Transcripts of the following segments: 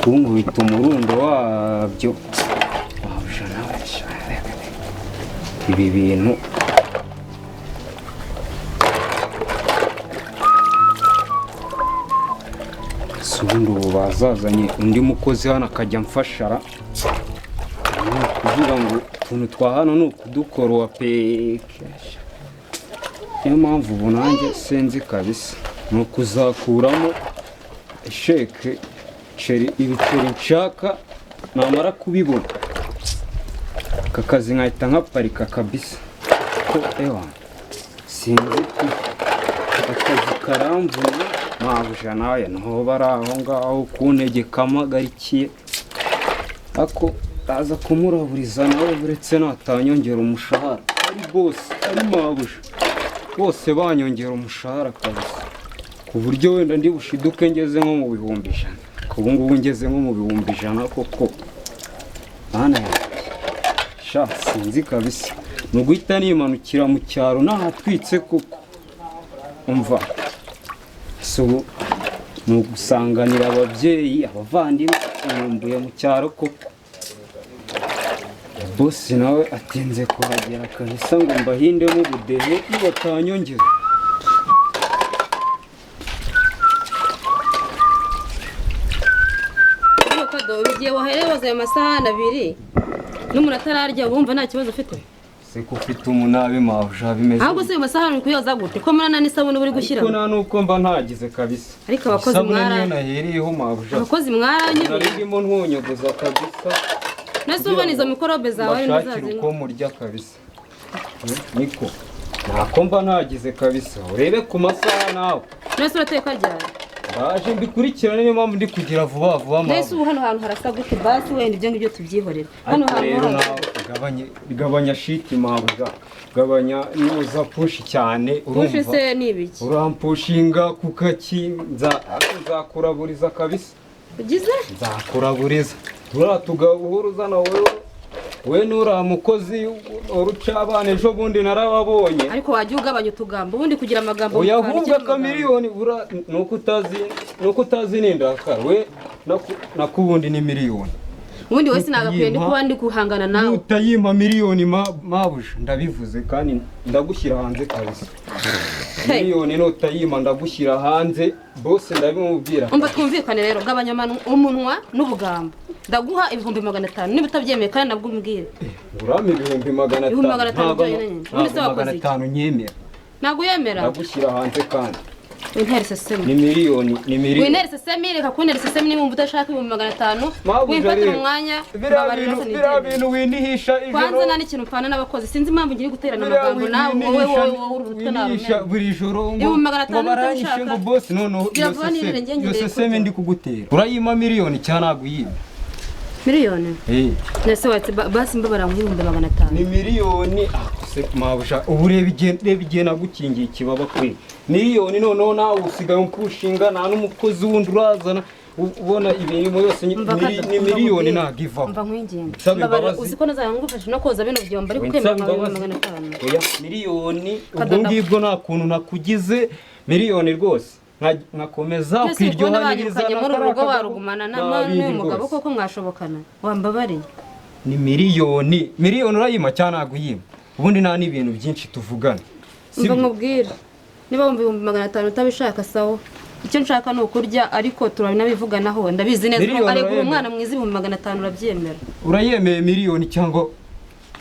kunkubita umurundo wabyo ibi bintu ubundi ubu bazazanye undi mukozi hano akajya amfashara kuvuga ngo utuntu twa hano ni ukudukorowa peke. Niyo mpamvu ubu nanjye senzi kabisa ni ukuzakuramo sheke ibiceri nshaka namara kubibona aka kazi nkahita nkaparika kabisa ko ewa sinzi akazi karamvuye mabuja nawe naho bari aho ngaho kuntegeka amagarikiye ako aza kumuraburiza nawe uretse natanyongera umushahara ari bose ari mabuja bose banyongera umushahara kabisa ku buryo wenda ndi bushiduke ngeze nko mu bihumbi 100 ubu ngubu ngeze nko mu bihumbi 100 koko bana sha sinzi kabisa no guhita nimanukira mu cyaro nahatwitse koko umva so no gusanganira ababyeyi abavandimwe umbuye mu cyaro koko bosi nawe atinze kuhagera kabisa ngo mbahindemo ubudehe batanyongera. Ugiye waherewe ayo masahani 2 n'umuntu atararya wumva nta kibazo ufite se ko ufite umunabi mabuja bimeze ahubwo se ayo masahani kuyoza gute ko murana n'isabune uri gushyira ko nta nuko mba ntagize kabisa ariko abakozi mwara nahereyeho mabuja abakozi mwara narimo ntwonyogoza kabisa nese ubona izo mikorobe zawe ari muzazi ko murya kabisa niko ntako mba ntagize kabisa urebe ku masaha nawe nese urateka ryari baje mbikurikirane niyo mpamvu ndi kugira vuba vuba nese ubu hano hantu harasa gute basi wenda ibyo ngibyo tubyihorera hano hantu gabanya shiti mabuja gabanya nuza push cyane urumva push se nibiki urampushinga kukaki nzakuraburiza kabisa ugize nzakuraburiza turatugabuhuruza na we nura mukozi uruca abana ejo bundi narababonye ariko wajya ugabanya utugambo ubundi kugira amagambo uyahubwa kamiliyoni nuko utazi nindakara we nakubundi ni miliyoni ubundi wese nagakwiye ndi kuba ndi guhangana nawe utayimpa miliyoni mabuja ndabivuze kandi ndagushyira hanze kabisa miliyoni nutayimpa ndagushyira hanze bose ndabimubwira umva twumvikane rero gabanya umunwa n'ubugambo ndaguha 500 niba utabyemeye kandi nabwo umbwire urame 500 nyemera ntabwo yemera ndagushyira hanze kandi winteri sesemi ni miliyoni winteri sesemi reka kunteri sesemi niba udashaka 500 wimfata umwanya bira bintu winihisha ijoro kwanza nani kintu mpana n'abakozi sinzi impamvu ngiye guterana amagambo nawe wowe urutwe nawe buri joro ngo baranyishe ngo boss none yo sesemi ndi kugutera urayima miliyoni cyanagu yiba miliyoni nese wati basi mbabara mu 500 ni miliyoni se mabusha ubu reba nagukingiye ikibaba kwe miliyoni noneho nawe usigaye umpushinga nta n'umukozi wundi urazana ubona ibintu yose ni miliyoni nagiva mva nkwinginga mbabara uziko nazangufasha no koza bino byomba ariko kwemera 500 oya miliyoni ubwo ngibwo nta kuntu nakugize miliyoni rwose nkakomeza kwiryohaniriza muri urugo warugumana n'umugabo koko mwashobokana wambabariye ni miliyoni urayima cyane naguyima ubundi nta n'ibintu byinshi tuvugana mva nkubwira niba wumva 500 utabishaka sawa icyo nshaka no kurya ariko turabinabivuganaho ndabizi neza ko ari umwana mwiza 500 urabyemera urayemeye miliyoni cyangwa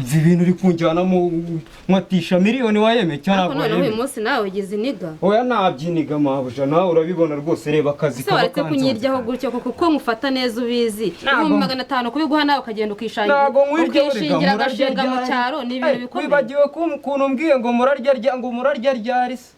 izi bintu uri kunjyana mu mwatisha miliyoni wayeme cyangwa none uyu munsi nawe ugize iniga oya nabyiniga mabuja nawe urabibona rwose reba akazi kaba kanze se kunyiryaho gutyo kuko mufata neza ubizi 500 kubiguha nawe ukagenda ukishangira ukishingira agashinga mu cyaro ni ibintu bikomeye wibagiwe kuntu mbwiye ngo murarya ryari se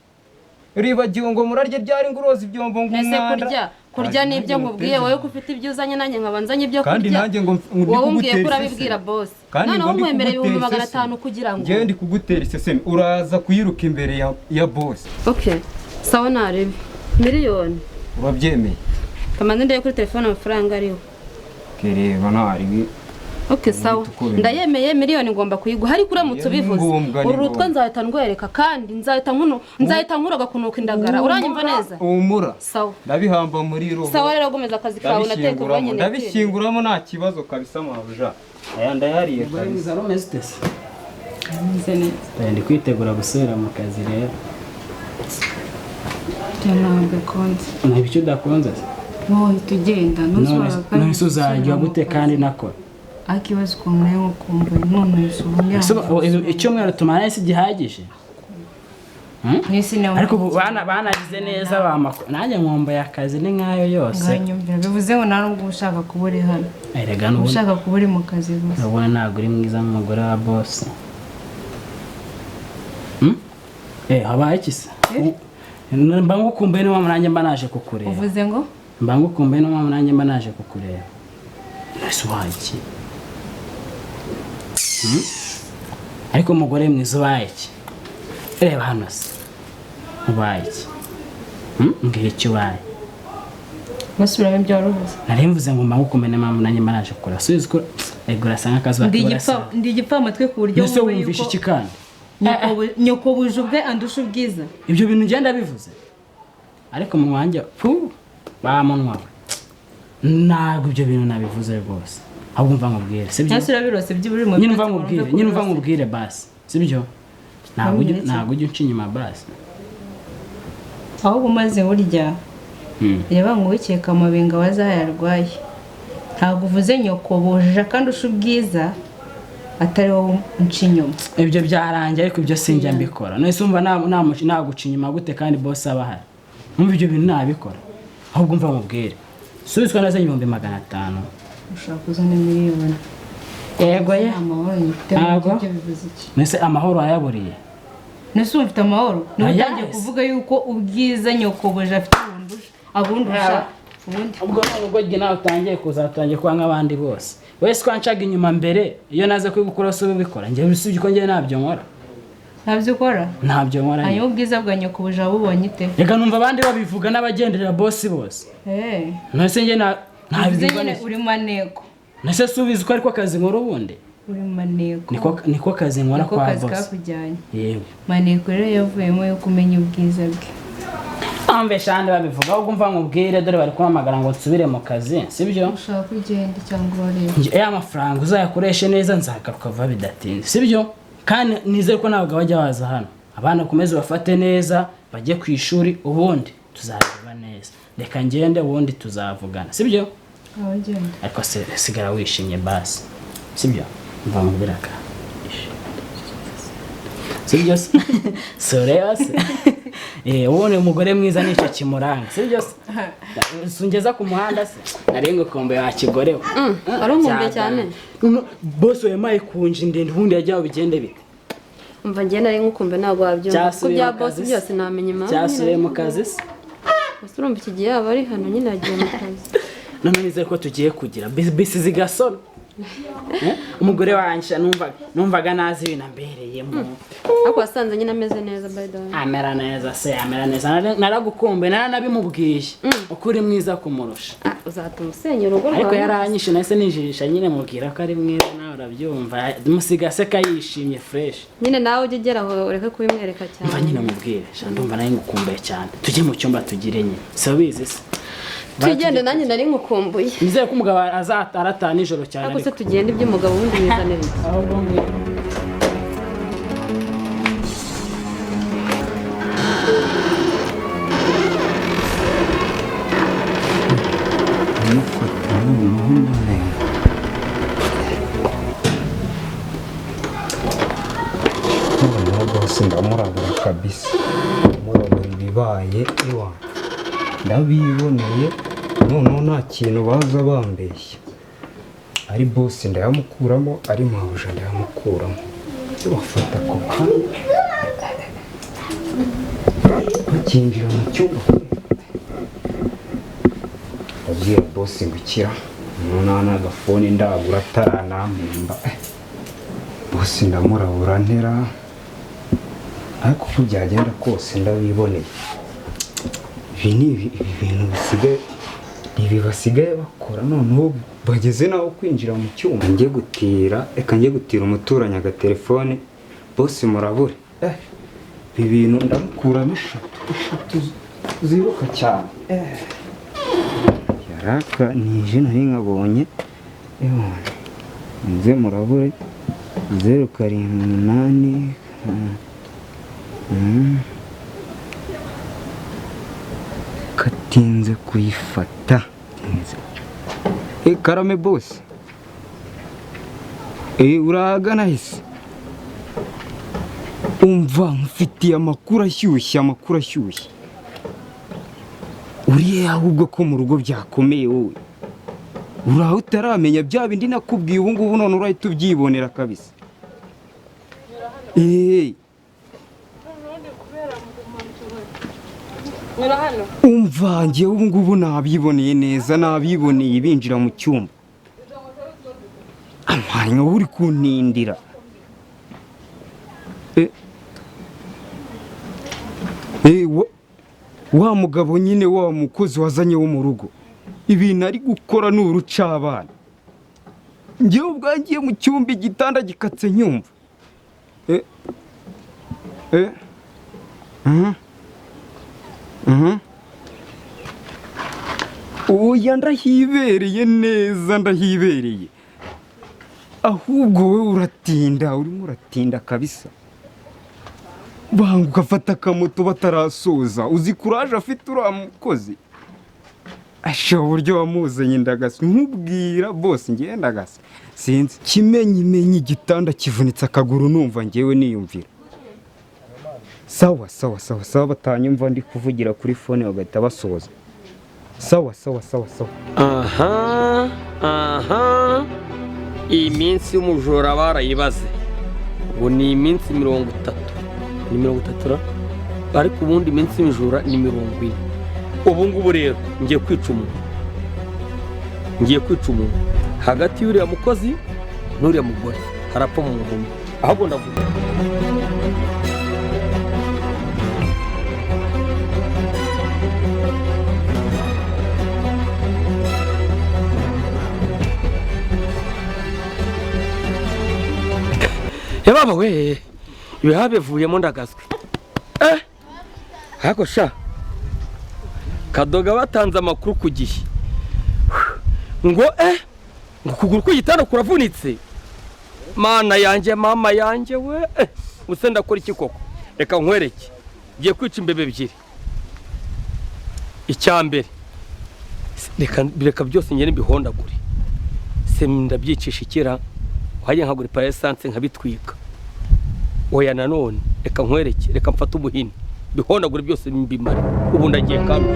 uribagiwe ngo murarya ryari nguroza ibyombo ngumwanda kurya nibyo nkubwiye wowe ko ufite ibyo uzanye nanjye nkabanzanye ibyo kurya kandi nanjye ngo wowe umbwiye ko urabibwira boss none wowe umwemereye 500 kugira ngo ngiye ndi kugutera isesemi uraza kuyiruka imbere ya boss okay sawa narebe miliyoni urabyemeye kamanze ndeye kuri telefone amafaranga ariho kereba ntari Okay sawa ndayemeye miliyoni ngomba kuyiguha ariko uramutse ubivuze urutwa nzahita ndwereka kandi nzahita nkuroga kunuka indagara uranyumva neza umura sawa ndabihamba muri roho sawa rero gomeza akazi kawe nateka ubonye ndabishinguramo nta kibazo kabisa mabuja aya ndayariye kabisa romestese ndi kwitegura gusubira mu kazi rero ntabwo konze nta icyo udakunze wowe tugenda none uzajya gute kandi nakora akibazo ukuntu nawe ukumva none usubira icyumweru tumara isi gihagije ariko banagize neza nanjye nkumbuye akazi ni nk'ayo yose bivuze ngo nta nubwo ushaka kuba uri hano ushaka kuba uri mu kazi gusa urabona ntabwo uri mwiza nk'umugore wa bosi habaye iki se mba ngukumbuye niyo mpamvu nanjye mba naje kukureba uvuze ngo mba ngukumbuye niyo mpamvu nanjye mba naje kukureba ese ubaye iki ariko umugore mwiza ubaye iki reba hano se ubaye iki mbwira icyo ubaye basubiramo ibyo wari uvuze nari mvuze ngo mba ngukumbuye niyo mpamvu nanjye mba naje kukureba subiza ko ego urasa nk'akazi ndi igipfamatwe ku buryo wumva yuko wumvishe iki kandi nyoko buje ubwe andusha ubwiza ibyo bintu ngenda bivuze ariko mu wanjye bamunwa ntabwo ibyo bintu nabivuze rwose ahubwo mva nkubwire sibyo nyine mva nkubwire basi sibyo ntabwo ujya unca inyuma basi ahubwo umaze burya reba ngo wikeka amabinga wazayarwaye ntabwo uvuze nyoko buje kandi usha ubwiza atari wowe unca inyuma ibyo byarangiye ariko ibyo sinjya mbikora none se umva naguca inyuma gute kandi boss aba ahari numva ibyo bintu nabikora ahubwo mva nkubwire subizwa nazo 500,000 ushaka kuzana miliyoni yego ye ntabwo nese amahoro ayaburiye nese ufite amahoro n'utangiye kuvuga yuko ubwiza nyoko buje afite abundusha ubwo nubwo jye nawe utangiye kuzatangiye kwa nk'abandi bose wese kwancaga inyuma mbere iyo naze kwigukora so ubikora njye bisubye ko njye nabyo nkora ntabyo nkora hanyuma ubwiza bwa nyoko buje abubonye ite reka numva abandi babivuga n'abagenderera boss bose nese njye ntabivuga uri maneko nese subiza ko ariko akazi nkora ubundi uri maneko niko kazi nkora kwa boss kakujyanye yego maneko rero yavuyemo yo kumenya ubwiza bwe ambe shande babivuga ahubwo mva nkubwire dore bari kuhamagara ngo nsubire mu kazi sibyo ushaka kugenda cyangwa urebe amafaranga uzayakoreshe neza nzagaruka vuba bidatinze sibyo kandi nizere ko ntabwo bajya baza hano abana komeze bafate neza bajye ku ishuri ubundi tuzareba neza reka ngende ubundi tuzavugana sibyo ariko sigara wishimye basi sibyo mva nkubwira ka sibyo soreba se ubone umugore mwiza nicyo kimuranga sibyo sungeza ku muhanda se nari ngukumbuye wa kigorewe ari umumbe cyane boss wemaye kunje ndende ubundi yajyaho bigende bite umva ngiye nari ngukumbuye ntabwo wabyumva ko bya boss byose namenye impamvu cyasubiye mu kazi se urumva iki gihe aba ari hano nyine agiye mu kazi none nizere ko tugiye kugira bisi zigasona umugore wanjye numvaga nazi ibintu ambereyemo ariko wasanze nyine ameze neza by the way amera neza se amera neza naragukumbuye naranabimubwiye uko uri mwiza kumurusha uzatuma usenya urugo rwawe ariko yaranyishe nahise nijijisha nyine mubwira ko ari mwiza nawe urabyumva musiga aseka yishimye fresh nyine nawe ujye ugeraho ureke kubimwereka cyane mva nyine mubwire ndumva nawe ngukumbuye cyane tujye mu cyumba tugire nyine si ubizi se tugende nanjye nari ngukumbuye nizere ko umugabo azataha nijoro cyane ariko se tugende iby'umugabo wundi wizanira ndamurabura kabisa murabura ibibaye iwa ndabiboneye noneho nta kintu baza bambeshya ari boss ndayamukuramo ari mabuja ndayamukuramo bafata ko bakinjira mu cyumba abwira boss ngo ikira noneho n'agafone ndagura ataranamemba boss ndamurabura ntera ariko uko byagenda kose ndabiboneye ibi bintu bisigaye ibi basigaye bakora noneho bageze naho kwinjira mu cyumba njye gutira umuturanyi agatelefone bose murabure ibi bintu ndamukuramo eshatu ziruka cyane yaraka nije nari nkabonye nze murabure 078 katinze kuyifata karame boss urahagana hise umva mfitiye amakuru ashyushye uriye ahubwo ko mu rugo byakomeye wowe uraho utaramenya bya bindi nakubwiye ubu ngubu none urahita ubyibonera kabisa umva njyewe ubu ngubu nabiboneye neza nabiboneye binjira mu cyumba amanya uri kuntindira wa mugabo nyine wa mukozi wazanye wo mu rugo ibintu ari gukora ni urucabana njyewe ubwangiye mu cyumba igitanda gikatse nyumva oya ndahibereye neza ahubwo wowe urimo uratinda kabisa banga ugafata akamoto batarasoza uzi kuraje afite uriya mukozi asha uburyo wamuzanye ndagasa nkubwira bose ngiye ndagasa sinzi kimenye igitanda kivunitse akaguru numva ngewe niyumvira sawa batanyumva ndi kuvugira kuri fone bagahita basoza sawa aha iyi minsi y'umujura barayibaze ngo ni iminsi 30 ni 30 ariko ubundi iminsi y'umujura ni 40 ubu ngubu rero ngiye kwica umuntu hagati y'uriya mukozi n'uriya mugore harapfa mu muhumbi ahubwo ndavuga baba we ibihaha bivuyemo ndagazwe hako sha Kadoga batanze amakuru ku gihe ngo ukuguru kw'igitanda kuravunitse mana yanjye mama yanjye we use ndakora iki koko reka nkwereke giye kwica imbebe ebyiri icyambere reka byose ngene mbihondagure se ndabyicisha ikira waje nkagura pa essence nkabitwika oya nanone reka nkwereke reka mfata umuhini bihondagure byose mbimara ubu ndagiye kandi